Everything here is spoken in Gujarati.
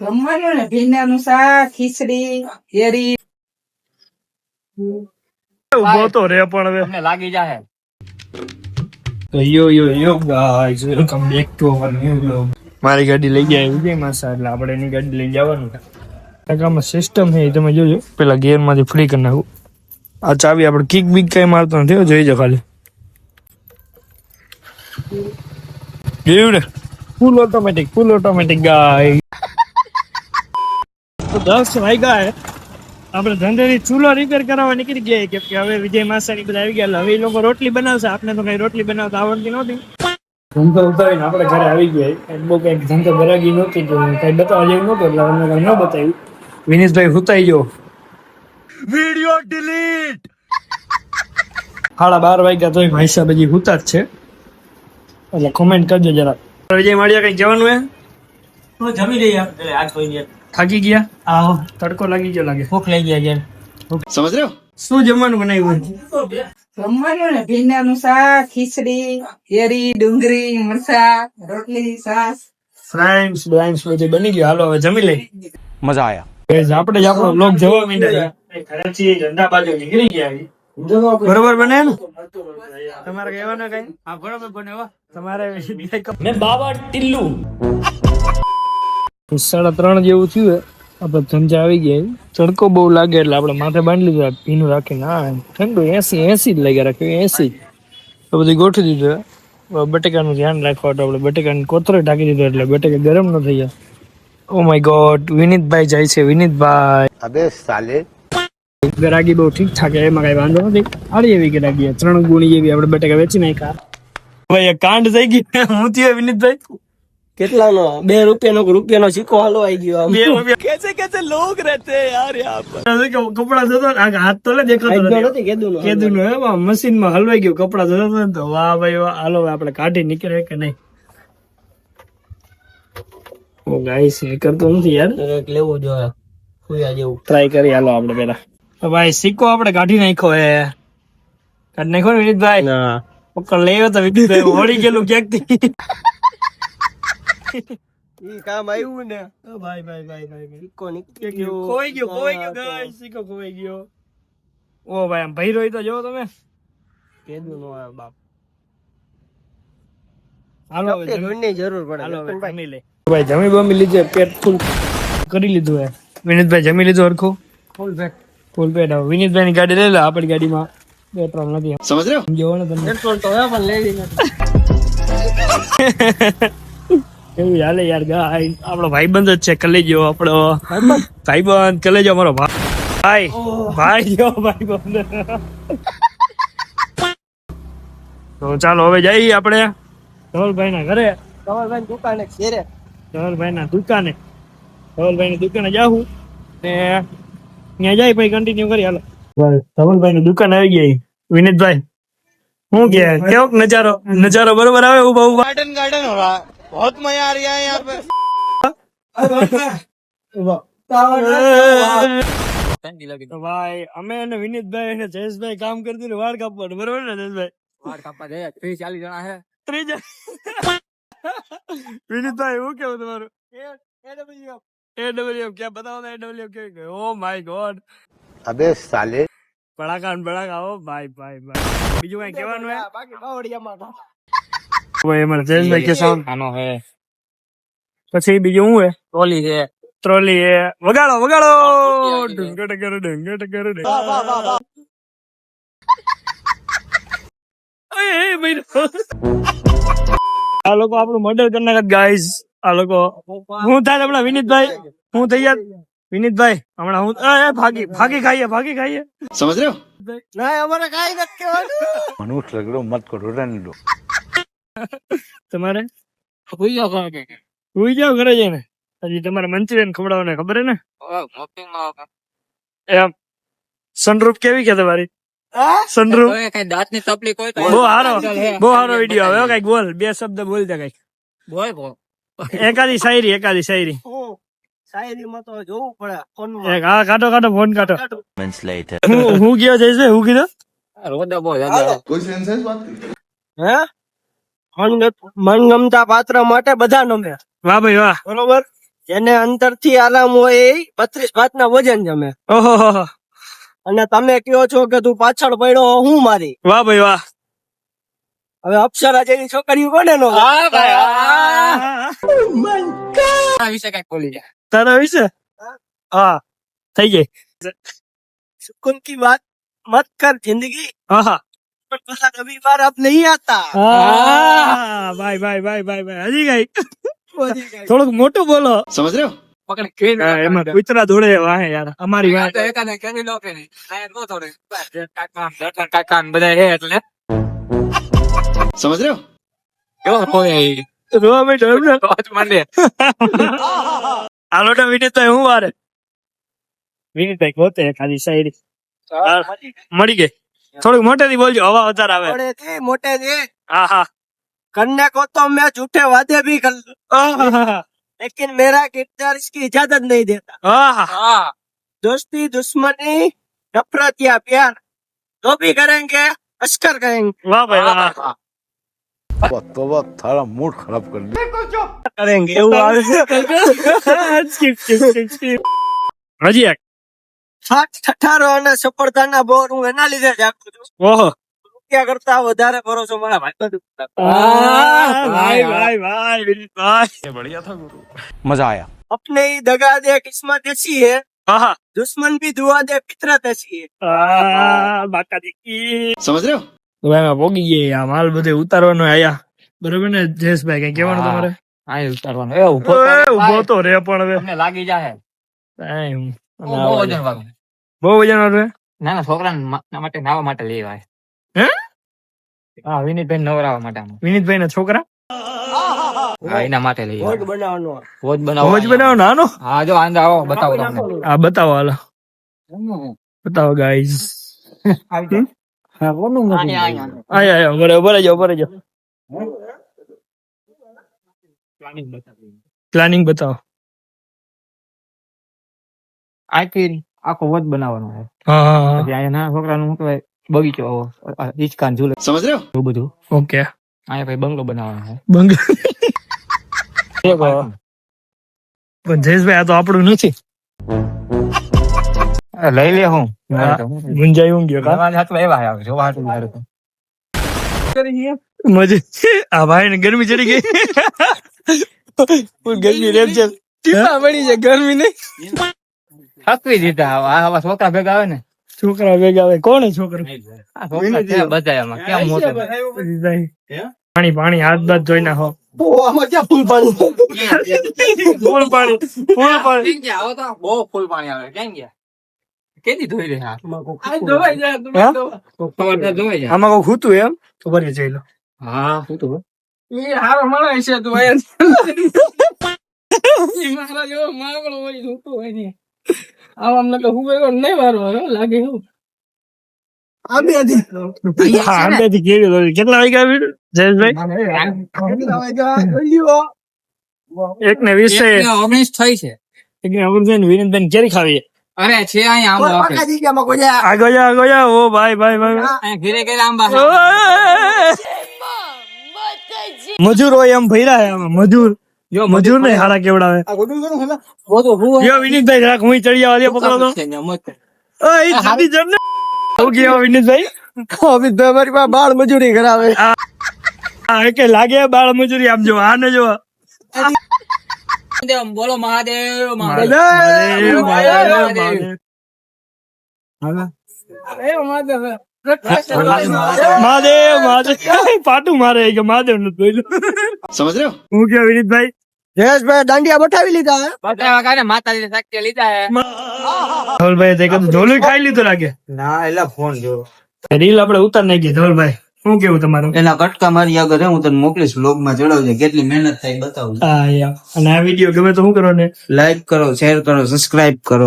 જમવાનું ને ભીંડાનું શાક, ખીચડી, કેરી. ઉભો તો રે પણ હવે તમને લાગી જાહે. યો guys, welcome back to our new vlog. મારી ગાડી લઈ ગયા વિજય માસા, એટલે આપણે એની ગાડી લઈ જવાનું છે. આમાં સિસ્ટમ છે તમે જોજો, પેલા ગિયર માંથી ફ્રી કરી નાખું. આ ચાવી આપણે કિક બીક કઈ મારતો નથી, જોઈજો ખાલી. ગયું ને ફૂલ ઓટોમેટિક ગાય. તો 10 વાગ્યા હે, આપણે ધંધેથી ચૂલો રિપેર કરાવવા નીકળી ગયા કેમ કે હવે વિજય માસાની બધા આવી ગયા. હવે એ લોકો રોટલી બનાવશે, આપણે તો કઈ રોટલી બનાવતા આવડતી નહોતી. ધંધો ઉતારીને આપણે ઘરે આવી ગયા. બહુ કઈ ધંધો ભરાગી નહોતી, કઈ બતાવવા જેવું નહોતું, એટલે અમને કઈ ન બતાવ્યું. વિનેશભાઈ હુતાઈ ગયો. Video delete. 12:30 વાગ્યા તોય ભાઈ સાહેબ હજી હુતા જ છે, એટલે કોમેન્ટ કરજો જરા. વિજય માળિયા કઈ કહેવાનું હે? જમી લઈએ આપણે આજ કોઈ નહીં. થાકી ગયા? આવો તડકો લાગી ગયો લાગે, ભૂખ લાગી ગયા છે. સમજ રહ્યો? શું જમવાનું બનાવ્યું? જમવાનું ને ભીંડાનું શાક, ખીચડી, કેરી, ડુંગળી, મરચા, રોટલી, છાશ. ફ્રાઈમ્સ બધું બની ગયું. હાલો હવે જમી લઈ. મજા આયા. આપણે જ આપણો બ્લોગ જોવા માંડ્યા. ઘરેથી ધંધા બાજુ નીકળી ગયા. બરોબર બને ને? તમારે કહેવાનું કઈ? હા બરોબર બને હો. તમારે મેં બાબા ટિલ્લુ 3:30 જેવું થયું. આપણે ધંધા આવી ગયા. તડકો બહુ લાગે એટલે આપણે માથે બાંધી લીધું ભીનું રાખીને. હા ઠંડુ 80 જ લાગ્યા રાખ્યું. 80 તો બધું ગોઠવી દીધું. બટેકાનું ધ્યાન રાખવા તો આપણે બટેકાની કોથળો ઢાંકી દીધો એટલે બટેકા ગરમ ન થઈ જાય. ઓ માય ગોડ, વિનીતભાઈ જાય છે. વિનીતભાઈ અબે સાલે ગરાગી બહુ ઠીક ઠાક, એમાં કઈ વાંધો નથી. સારી એવી ગરાગી, 3 ગુણી જેવી આપણે બટેકા વેચી નાખ્યા. ભાઈ કાંડ થઈ ગઈ. હું થયો વિનીતભાઈ? કેટલાનો? 2 રૂપિયાનો સિક્કો હાલો આવી ગયો. 2 રૂપિયા. कैसे लोग रहते हैं यार यहाँ पर. કપડા જોતો હાથ તો લે દેખાતો નથી. કેદું નો એમાં મશીન માં હલવાઈ ગયું. કપડા જોતો ને તો વાહ ભાઈ વાહ. હાલો આપણે કાઢી નીકળે કે નહીં? ઓ ગાઈસ નીકળતો નથી યાર. લેવું જોઈએ ફુયા જેવું. ટ્રાય કરી. હાલો આપણે પેલા તો ભાઈ સિક્કો આપણે કાઢી નાખ્યો હે. કાઢી નાખ્યો ને વિનીતભાઈ? પકડ લેવો તો વિનીતભાઈ વળી ગયેલું ક્યાંક થી. ઈ કામ આવ્યું ને. ભાઈ સિક્કો નીકળી ગયો. ખોઈ ગયો ગાઈસ. સિક્કો ખોઈ ગયો. ઓ ભાઈ આમ ભઈ રોઈ તો જો તમે. કેદું નો આવે બાપ. હાલો ની જરૂર પડે. હાલો જમી લે ભાઈ. જમી બમી લીધું, પેટ ફૂલ કરી લીધું હે. વિનીતભાઈ જમી લીધું હરખું? ફૂલ પેટ. વિનીતભાઈ ની ગાડી લઈ લો, આપણી ગાડીમાં પેટ્રોલ નથી. સમજ રહ્યો? જોવો ને તમે. પેટ્રોલ તો હે પણ લેવી નથી. એવું હાલે યાર. ગાય આપણો ભાઈબંધ જ છે, કલેજો આપણો ભાઈબંધ. કલેજો અમારો ભાઈ જો ભાઈબંધ. તો ચાલો હવે જઈએ આપણે ધવલભાઈ ના ઘરે. ધવલભાઈ દુકાને ઘેરે. ધવલભાઈ ના દુકાને જાઉં ને ત્યાં જાય પછી કન્ટિન્યુ કરી. હાલો ધવલભાઈ ની દુકાન આવી ગઈ. વિનીતભાઈ શું કે કેવો નજારો બરોબર આવે? ઉભા गार्डन हो रहा है, बहुत मजा आ रहा है यहाँ पे. તો ભાઈ અમે અને વિનીતભાઈ અને જયેશભાઈ કામ કરતી ને વાળ કાપવાનું. બરોબર ને જયેશભાઈ? वाट कापा गया 30-40 जना है. વિનીતભાઈ શું કેવું તમારું? AWM ક્યાં બતાવો? AWM કેવું? Oh my God. અબે સાલે ભડાકા હો ભાઈ. બીજું કઈ કહેવાનું હે? बाकी बावड़ियाમાં ભાઈ અમારે જયેશભાઈ કે સાઉન્ડ આનો હે. પછી બીજું શું હે? ટ્રોલી હે. વગાડો ડંગટ કરે. આ લોકો આપણું મર્ડર કરી નાખત ગાઈઝ. આ લોકો હું થાય હમણાં વિનીતભાઈ? હું થઈ યાર વિનીતભાઈ હમણાં હું ભાગી ખાઈએ. સમજ રહ્યો? ના અમારે કાઈ નથી કહેવાનું. મનુષ્ય લગડો મત કરો રંડો. તમારે હુઈ જાવ કે હુઈ જાવ ઘરે જઈને. હજી તમારે મંચુરિયન ખવડાવવાને ખબર હે ને? એમ સનરૂફ કેવી કે તમારી? સનરૂફ કઈ દાંતની તકલીફ હોય તો બહુ સારો વિડીયો આવે. કઈક બોલ, 2 શબ્દ બોલતા કઈક. બોય એકાદી શાયરી. શાયરીમાં તો જોવું પડે ફોનમાં. હા કાઢો ફોન કાઢો. હું ગયો જઈશ? હું કીધું? રોદા બહુ કોઈ સેન્સ વાત હે? મનગમતા પાત્ર માટે બધા નમે. વાહ ભાઈ વાહ. બરોબર. જેને અંતર થી આરામ હોય એ 32 ભાતના વજન જમે. ઓહો હો હો. અને તમે કયો છો કે તું પાછળ પડ્યો હું મારી. વાહ ભાઈ વાહ. હવે અપ્સરા જેવી છોકરીઓ કોને નો તારા વિશે હા થઈ જાય. सुकून की बात मत कर जिंदगी હા હા. पर पता कभी बार अब नहीं आता ભાઈ ભાઈ ભાઈ ભાઈ ભાઈ હજી કઈ થોડુંક મોટું બોલો. समझ रहे हो હા, એમાં કૂતરા દોડે વાહે યાર અમારી વાહે. समझ रहे हो રોવા માંડ્યો એમ ને? હાલો તો વિનીતભાઈ હું વારે વિનીતભાઈ ગોતે ખાલી શાયરી મળી ગઈ. થોડુંક મોટેથી બોલજો હવા વધારે આવે. बड़े थे मोटे थे હા હા. करने को तो मैं झूठे वादे भी कर लूं આહાહા. लेकिन मेरा किरदार इसकी इजाजत नहीं देता આહા. दोस्ती दुश्मनी नफरत या प्यार जो भी करेंगे अस्कर करेंगे વાહ ભાઈ વાહ. तो वो थारा मूड खराब कर दिया करेंगे એવું આવે Skip, skip, skip, skip. હજી એક. સાત ઠઠારો અને સફળતાના બોર હું એના લીધે જ આપું છું ઓહો. રૂપિયા કરતા વધારે ભરોસો મારા ભાઈ ભાઈ ભાઈ ભાઈ વિનીતભાઈ. मजा आया अपने ही दगा दे किस्मत ऐसी है આહા. दुश्मन भी दुआ दे फितरत ऐसी है બાકા દીકી. समझ रहे हो હવે એમાં પોગી ગયા આ માલ બધે ઉતારવાનો આયા બરોબર ને જયેશભાઈ કઈ કેવાનું તમારે? ઉતારવાનું એ ઉભો તો રે પણ હવે તમને લાગી જાય કાંઈ હું. બહુ વજન વાળું. બહુ વજન વાળું હે? નાના છોકરા માટે નાવા માટે લેવાય. હે? હા વિનીતભાઈ નવરાવા માટે આમ. વિનીતભાઈ ના છોકરા હા એના માટે લઈ ભોજ બનાવવાનો ભોજ બનાવો ભોજ બનાવો નાનો. હા જો આંદા આવો બતાવો તમને આ બતાવો હાલો બતાવો ગાઈઝ. આયા. આયા બરાબર જાઓ બરાબર જાઓ. પ્લાનિંગ બતાવો. આખો વધ બનાવવાનો છે. હા હા હા. પછી અહીંયા નાના છોકરાનું શું કહેવાય બગીચો હિચકાન ઝૂલે समझ रहे हो એવું બધું. ઓકે. અહીંયા પછી બંગલો બનાવવાનો છે. બંગ પણ જયેશભાઈ આ તો આપણું નથી. લઈ લે હું ગુંજાઈ ઊંઘ ગયો કા તમારા હાથમાં એવા આવે જોવા હાથમાં યાર તો. મજે આ ભાઈ ને ગરમી ચડી ગઈ. ફૂલ ગરમી રેમ છે. ટીપા પડી છે ગરમી નહીં. થકવી દીધા આવા છોકરા ભેગા આવે ને છોકરા ભેગા આવે. કોણ છોકરો? આ છોકરા ક્યાં બધા એમાં કેમ મોટો પાણી પાણી હાથ બાથ ધોઈ નાખો. આમાં ક્યાં ફૂલ પાણી ફૂલ પાણી ફૂલ પાણી. બહુ ફૂલ પાણી આવે ક્યાં ગયા કેદી ધોઈ રે હા હા? ધોવાઈ જાય આમાં કોઈ ખૂતું એમ તો ભરી જઈ લો. હા શું તો હારો મળે છે તું મારા જેવો માગણો હોય જોતો હોય ને આમ નકે હું નહીં મારો લાગે હું હા અંદરથી કેવી દોરી. કેટલા વાગ્યા આવ્યું જયેશભાઈ? 1:20 છે. 19 થઈ છે એક ને અમૃત ને વિનીતભાઈ કેરી ખાવી. અરે છે અહીંયા આંબા આપે આગળ જા ઓ ભાઈ ભાઈ ભાઈ. અહીંયા ઘરે ઘરે આંબા છે. મજૂર હોય એમ ભર્યા હે આમાં મજૂર. જો મજૂર ને હારા કેવડાવે. યો વિનીતભાઈ રાખ હું ચડી આવા દે પકડો તો. ઓય ઈ જલ્દી જમ ને. આવું ગયા વિનીતભાઈ. અમારી પાસે બાળ મજૂરી કરાવે આ કે લાગે બાળ મજૂરી આમ જો આ ને જો. બોલો મહાદેવ મહાદેવ, મહાદેવ મહાદેવ પાટું મારે કે મહાદેવ નું જોઈ. समझ रहे हो હું કે વિનીતભાઈ જયેશભાઈ દાંડિયા બઠાવી લીધા હે બતાવા કાને માતાજી શક્તિ લીધા હે ધોલભાઈ તે કદું ઢોલું ખાઈ લીધું લાગે. ના એલા ફોન જો રીલ આપણે ઉતાર નાખીએ. ધોલભાઈ શું કેવું તમારું? એના કટકા મારી આગળ હું તને મોકલીશ વ્લોગ માં ચડાવજે કેટલી મહેનત થાય બતાવું હા યાર. અને આ વિડીયો ગમે તો શું કરો ને લાઈક કરો શેર કરો સબસ્ક્રાઇબ કરો